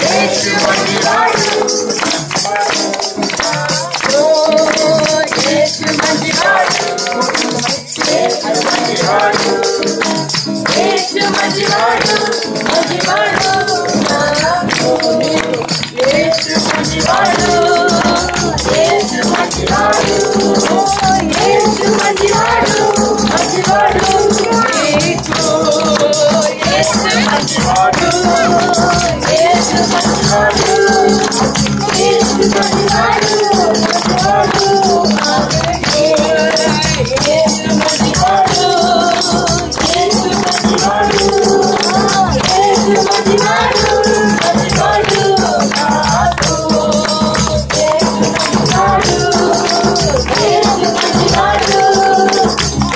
యేసు మంచివాడు ఓ యేసు మంచివాడు యేసు మంచివాడు యేసు మంచివాడు మంచివాడు యేసు మంచివాడు యేసు మంచివాడు యేసు మంచివాడు మంచివాడు యేసు మంచివాడు యేసు మంచివాడు యేసు మంచివాడు మంచివాడు యేసు మంచివాడు యేసు మంచివాడు యేసు మంచివాడు మంచివాడు నాకు యేసు మంచివాడు యేసు మంచివాడు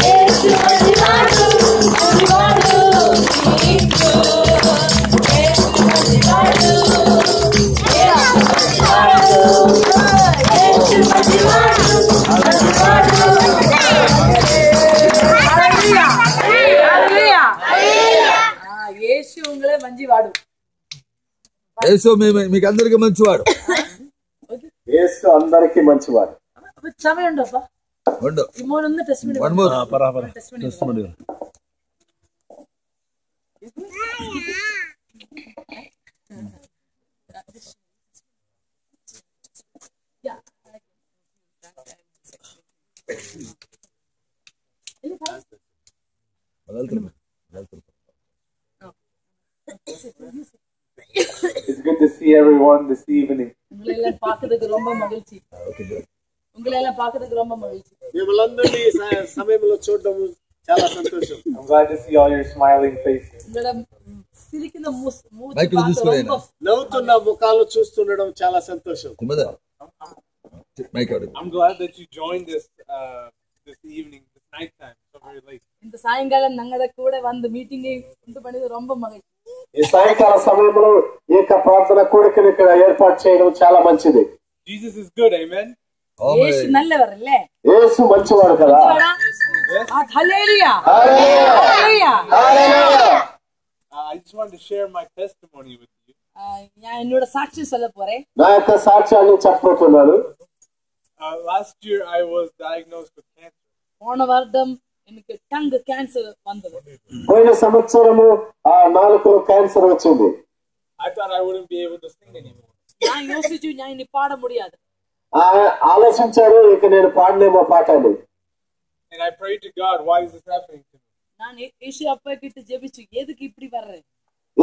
యేసు మంచివాడు మంచివాడు నీకు యేసు మంచివాడు యేసు మంచివాడు యేసు మంచివాడు మంచివాడు హల్లెలూయా హల్లెలూయా యేసు ఉంగలే మంచివాడు యేసు మీకు అందరికి మంచివాడు యేసు అందరికి మంచివాడు సమయం ఉండప్పా ఉండు ఇమోన్ ఉంది testimony one more testimony It's good to see everyone this evening. உங்களை பார்க்கிறதுக்கு ரொம்ப மகிழ்ச்சி உங்களை பார்க்கிறதுக்கு ரொம்ப மகிழ்ச்சி మిమ్మల్ని సమయంలో చూడడం చాలా సంతోషం. I'm glad to see all your smiling faces. உங்களோட சிரிக்கிற మైక్ లో తీసుకోలేనా నవ్వుతున్న ముఖాలు చూస్తుండడం చాలా సంతోషం. Mic I'm glad that you joined this evening, this night time, so very late. இந்த சாயங்காலம் நங்கட கூட வந்து மீட்டிங் உண்டு பண்ணது ரொம்ப மகிழ்ச்சி. ఈ సాయంకాల సమయంలో ఈ యొక్క ప్రార్థన కూడికను ఇక్కడ ఏర్పాటు చేయడం చాలా మంచిది. Jesus is good, amen. యేసు நல்லவர் இல்ல యేసు మంచివాడు కదా. హల్లెలూయా హల్లెలూయా హల్లెలూయా I just wanted to share my testimony with you. ഞാൻ എന്നോട് സാക്ഷി சொல்ல போறேன். నా యొక్క సాక్ష్యాన్ని చెప్పబోతున్నాను. Last year I was diagnosed with cancer. పోన வருடம் எனக்கு టంగ్ క్యాన్సర్ வந்தது. పోయిన సంవత్సరము ఆ నాలుకలో క్యాన్సర్ వచ్చింది. I thought I wouldn't be able to sing anymore. நான் யோசிச்சு நான் இனி பாட முடியாது. ఆలోచించారు ఇక నేను పాడనేమో పాటని. And I prayed to God, why is this happening to me? நான் యేసు అప్ప கிட்ட ஜெபிச்சு எதுக்கு இப்படி வர்றேன்?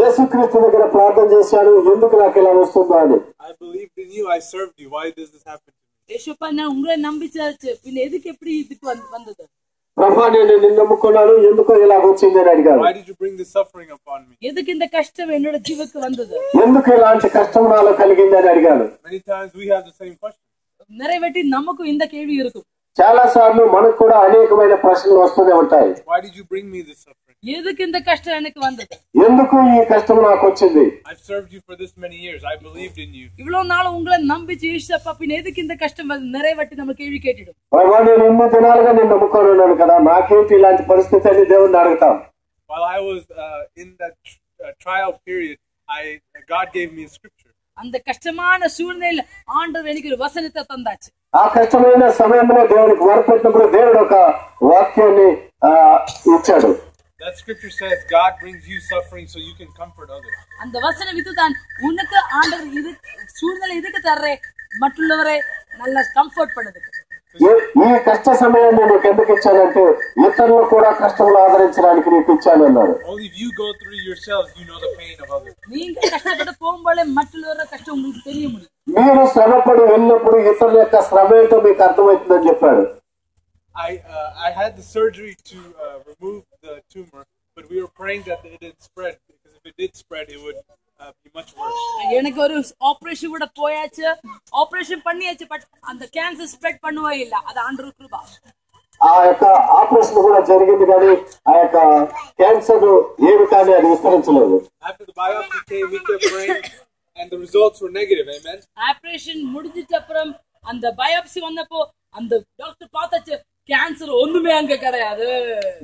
యేసుక్రీస్తు దగ్గర ప్రార్థన చేశాను ఎందుకు నాకు ఇలా వస్తుందో అని. I believed in you, I served you, why does this happen to me? యేసుప్ప நான் உங்களை நம்பிச்சாச்சு பின்ன எதுக்கு எப்படி இதுக்கு வந்தது? ప్రభా నేను నిన్ను నమ్ముకున్నాను ఎందుకో ఇలా వచ్చింది అని అడిగారు. Why did you bring this suffering upon me? எதுக்கு இந்த கஷ்டம் என்னோட ஜீவக்கு வந்தது? ఎందుకు ఇలాంటి కష్టం నాలో కలిగింది అని అడిగాను. Many times we have the same question. நிறைவேற்றி நமக்கு இந்த கேள்வி இருக்கும். చాలా సార్లు మనకు కూడా అనేకమైన ప్రశ్నలు వస్తూనే ఉంటాయి. Why did you bring me this suffering? எதுக்கு இந்த கஷ்டம் எனக்கு வந்தது? ఎందుకు ఈ కష్టం నాకు వచ్చింది? I've served you for this many years. I believed in you. இவ்வளவு நாள் உங்களை நம்பிச்சு యేసప్ప பின்ன எதுக்கு இந்த கஷ்டம் நிறைவேற்றி நம்ம கேள்வி கேட்டிடும். ప్రభా నేను ఇన్ని దినాలుగా నేను నమ్ముకొని ఉన్నాను కదా నాకేంటి ఇలాంటి పరిస్థితి అని దేవుణ్ణి అడుగుతాం. While I was in that trial period, God gave me a scripture. அந்த கஷ்டமான சூழ்நிலையில ஆண்டவர் எனக்கு ஒரு வசனத்தை தந்தாச்சு. ఆ కష్టమైన సమయంలో దేవునికి వరపెట్టినప్పుడు దేవుడు ఒక వాక్యాన్ని ఇచ్చాడు. That scripture says God brings you suffering so you can comfort others. அந்த வசனம் இதுதான் உனக்கு ஆண்டவர் இது சூழ்நிலை இதுக்கு தர்றே மற்றவரை நல்ல கம்ஃபர்ட் பண்ணுதுக்கு. ఈ కష్ట సమయాన్ని నీకు ఎందుకు ఇచ్చానంటే ఇతరులు కూడా కష్టంలో ఆదరించడానికి నీకు ఇచ్చాను అన్నాడు. Only if you go through yourselves, you know the pain of others. நீங்க கஷ்டப்பட்டு போகும்போது மற்றவர கஷ்டம் உங்களுக்கு தெரிய முடியும். మీరు శ్రమపడి వెళ్ళినప్పుడు ఇతరుల యొక్క శ్రమ ఏంటో మీకు అర్థమవుతుందని చెప్పాడు. I had the surgery to remove the tumor, but we were praying that it didn't spread, because if it did spread, it would be much worse. எனக்கு ஒரு ஆபரேஷன் கூட போயாச்சு, ஆபரேஷன் பண்ணியாச்சு, பட் அந்த கேன்சர் ஸ்ப்ரெட் பண்ணவே இல்ல. அது ஆண்டவர் கிருபை. ఆ యొక్క ఆపరేషన్ కూడా జరిగింది కానీ ఆ యొక్క క్యాన్సర్ ఏమి కానీ అది విస్తరించలేదు. After the biopsy came, we kept praying, and the results were negative. Amen. Operation முடிஞ்சிட்ட அப்புறம் அந்த பயாப்சி வந்தப்போ அந்த டாக்டர் பார்த்தாச்சு క్యాన్సర్ ఒందుమే అంక కడయాదు.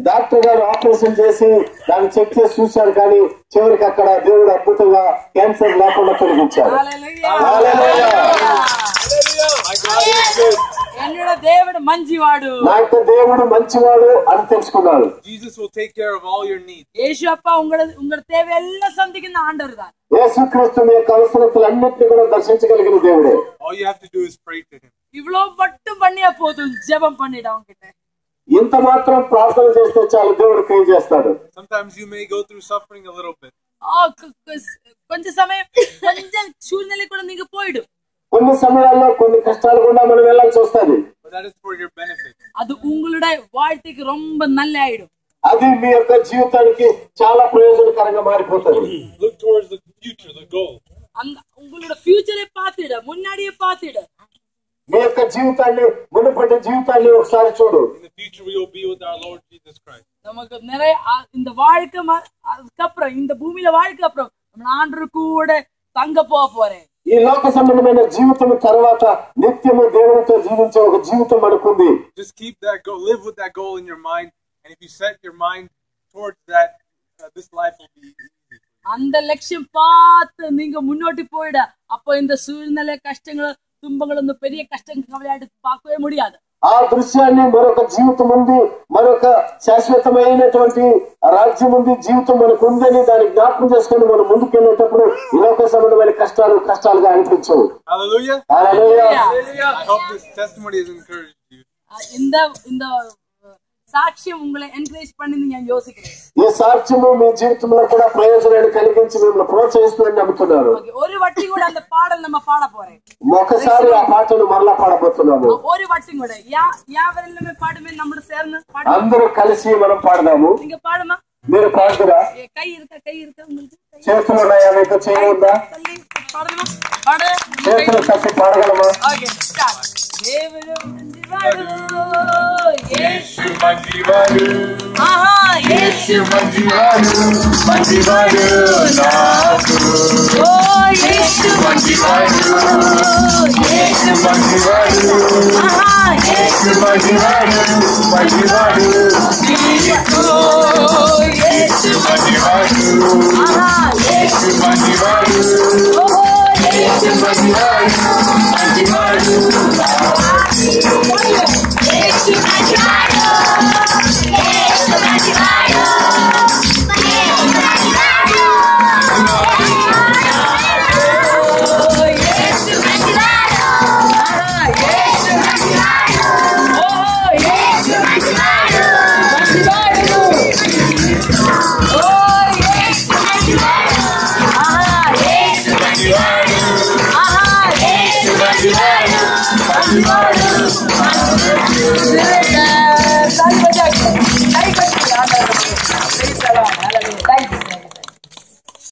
డాక్టర్ గారు ఆపరేషన్ చేసి దాన్ని చెక్ చేసి చూశారు, కానీ చివరికి అక్కడ దేవుడు అద్భుతంగా క్యాన్సర్ లేకుండా తొలగించారు. என்னோட தேவன் మంచివాడు, నా యొక్క దేవుడు మంచివాడు అని తెలుసుకున్నాడు. Jesus will take care of all your needs. యేసు அப்பா உங்களோட தேவையெல்லாம் சந்திக்கிற ஆண்டவர் தான். యేసుక్రీస్తు మీ యొక్క అవసరతలన్నిటిని కూడా దర్శించగలిగిన దేవుడే. All you have to do is pray to him. இவ்ளோ மட்டும் பண்ணியா போதும், ஜெபம் பண்ணிடு அவங்கிட்ட. ఇంత మాత్రం ప్రార్థన చేస్తే చాలు, దేవుడు క్రియ చేస్తాడు. Sometimes you may go through suffering a little bit. కొంచెం సమయం కొంచెం సూర్యుని కూడా నీకు పోయిడు. కొన్ని సమయాల్లో కొన్ని కష్టాలు కూడా మనం వెళ్ళాల్సి వస్తుంది. But that is for your benefit. அது உங்களுடைய வாழ்க்கைக்கு ரொம்ப நல்ல ஆயிடும். అది మీ యొక్క జీవితానికి చాలా ప్రయోజనకరంగా మారిపోతుంది. Look towards the future, the goal. அந்த உங்களோட ஃபியூச்சரை பாத்துடு, முன்னாடியே பாத்துடு. మీ యొక్క జీవితాన్ని, మునుపటి జీవితాన్ని ఒకసారి చూడు. In the future we will be with our Lord Jesus Christ. நமக்கு நிறைய இந்த வாழ்க்கை அதுக்கப்புறம், இந்த பூமியில வாழ்க்கை அப்புறம் நம்ம ஆண்டவர் கூட தங்க போறேன். ఈ లోక సంబంధమైన జీవితం తర్వాత నిత్యము దేవునితో జీవించే ఒక జీవితం మనకుంది. Just keep that goal, live with that goal in your mind, and if you set your mind towards that, this life will be easy. அந்த லட்சியம் பார்த்து நீங்க முன்னோட்டி போயிட, அப்போ இந்த சூழ்நிலை கஷ்டங்கள் துன்பங்கள் பெரிய கஷ்டம் கவலையாட்டு பார்க்கவே முடியாது. ఆ దృశ్యాన్ని, మరొక జీవితం ఉంది, మరొక శాశ్వతమైనటువంటి రాజ్యం ఉంది, జీవితం మనకు ఉందని దాన్ని జ్ఞాపకం చేసుకుని మనం ముందుకు వెళ్ళేటప్పుడు ఈ లోక సంబంధమైన కష్టాలుగా అనిపించవు. Hallelujah. Hallelujah. I hope this testimony has encouraged you. இந்த సాక్ష్యం உங்களை ఎంకరేజ్ பண்ணிంది నేను యోసిக்கிறேன். ఈ సాక్ష్యము మీ జీవితంలో కూడా ప్రయోజనాన్ని కలిగించి మిమ్మల్ని ప్రోత్సహిస్తుందని నమ్ముతున్నారు. ஒரு வட்டி கூட அந்த பாடல் நம்ம பாட போறேன். ఒకసారి ఆ పాటను మరలా పాడబోతున్నాము. ஒரு வட்டி கூட யாவరెల్లమే పాడుమే, நம்மள சேர்ந்து பாடு. అందరూ కలిసి మనం పాడదాము. நீங்க பாடுமா? మీరు పాడుతురా? కై இருக்கா உங்களுக்கு? చేతులు ఉన్నాయా? మీకు చేయి ఉందా? పాడమా? పాడు. చేతులు తప్పి పాడగలమా? Okay, start. దేవుడు మంచివాడు, యేసు మంచివాడు, ఆహా యేసు మంచివాడు, మంచివాడు నాకు. ఓ యేసు మంచివాడు, యేసు మంచివాడు, ఆహా యేసు మంచివాడు, మంచివాడు నీకు. యేసు మంచివాడు, ఆహా యేసు మంచివాడు, ఓ యేసు మంచివాడు, మంచివాడు నాకు. యేసు మంచివాడు, యేసు మంచివాడు, యేసు మంచివాడు. మంచివాడు, మంచివాడు,